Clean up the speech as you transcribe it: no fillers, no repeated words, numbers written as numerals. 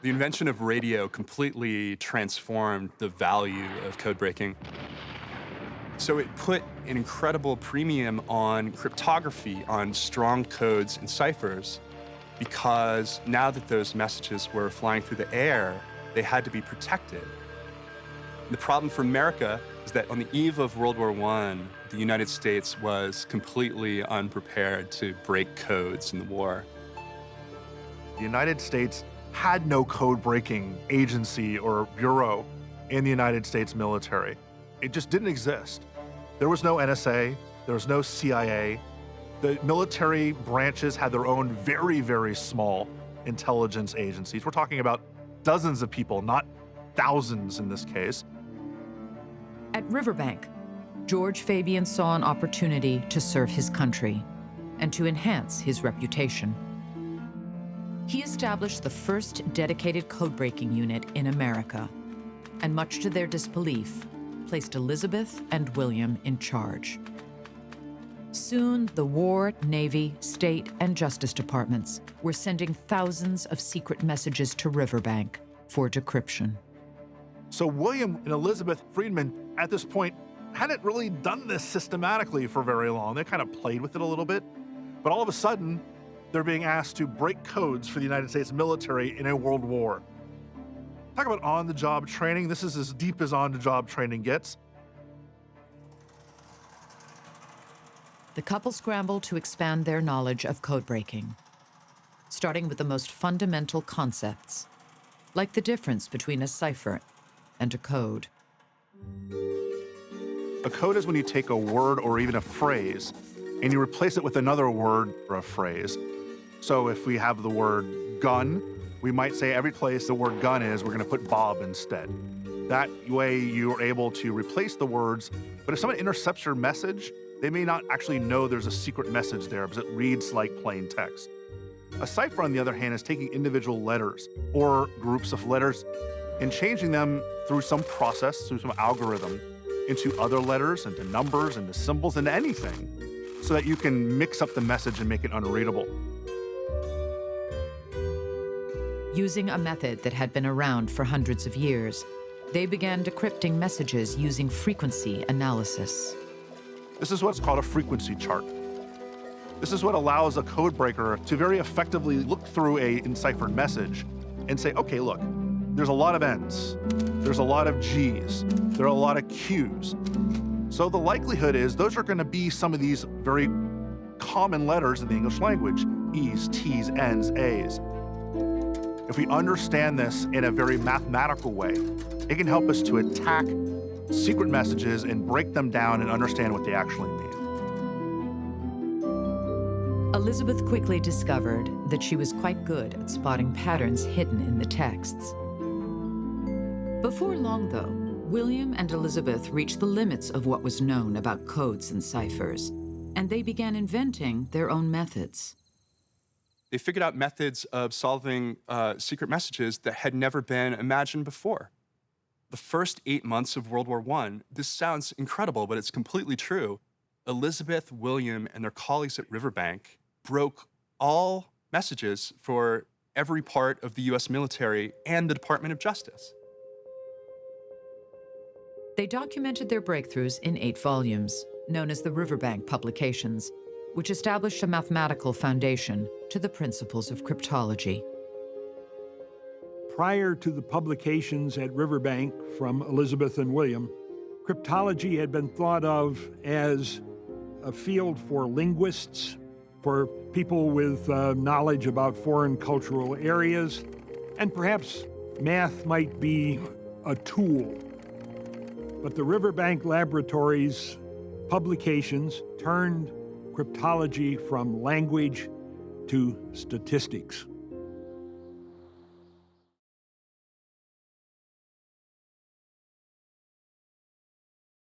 The invention of radio completely transformed the value of code breaking. So it put an incredible premium on cryptography, on strong codes and ciphers, because now that those messages were flying through the air, they had to be protected. The problem for America is that on the eve of World War I, the United States was completely unprepared to break codes in the war. The United States had no code-breaking agency or bureau in the United States military. It just didn't exist. There was no NSA, there was no CIA. The military branches had their own very, very small intelligence agencies. We're talking about dozens of people, not thousands in this case. At Riverbank, George Fabian saw an opportunity to serve his country and to enhance his reputation. He established the first dedicated code-breaking unit in America, and much to their disbelief, placed Elizebeth and William in charge. Soon, the War, Navy, State, and Justice Departments were sending thousands of secret messages to Riverbank for decryption. So William and Elizebeth Friedman, at this point, hadn't really done this systematically for very long. They kind of played with it a little bit, but all of a sudden, they're being asked to break codes for the United States military in a world war. Talk about on-the-job training. This is as deep as on-the-job training gets. The couple scrambled to expand their knowledge of code breaking, starting with the most fundamental concepts, like the difference between a cipher and a code. A code is when you take a word or even a phrase and you replace it with another word or a phrase. So if we have the word gun, we might say every place the word gun is, we're going to put Bob instead. That way you're able to replace the words, but if someone intercepts your message, they may not actually know there's a secret message there because it reads like plain text. A cipher, on the other hand, is taking individual letters or groups of letters and changing them through some process, through some algorithm, into other letters, into numbers, into symbols, into anything, so that you can mix up the message and make it unreadable. Using a method that had been around for hundreds of years, they began decrypting messages using frequency analysis. This is what's called a frequency chart. This is what allows a code breaker to very effectively look through a enciphered message and say, okay, look, there's a lot of N's, there's a lot of G's, there are a lot of Q's. So the likelihood is those are going to be some of these very common letters in the English language, E's, T's, N's, A's. If we understand this in a very mathematical way, it can help us to attack secret messages and break them down and understand what they actually mean. Elizebeth quickly discovered that she was quite good at spotting patterns hidden in the texts. Before long, though, William and Elizebeth reached the limits of what was known about codes and ciphers, and they began inventing their own methods. They figured out methods of solving secret messages that had never been imagined before. The first 8 months of World War I, this sounds incredible, but it's completely true. Elizebeth, William, and their colleagues at Riverbank broke all messages for every part of the US military and the Department of Justice. They documented their breakthroughs in 8 volumes, known as the Riverbank Publications, which established a mathematical foundation to the principles of cryptology. Prior to the publications at Riverbank from Elizebeth and William, cryptology had been thought of as a field for linguists, for people with knowledge about foreign cultural areas, and perhaps math might be a tool. But the Riverbank Laboratories publications turned cryptology from language to statistics.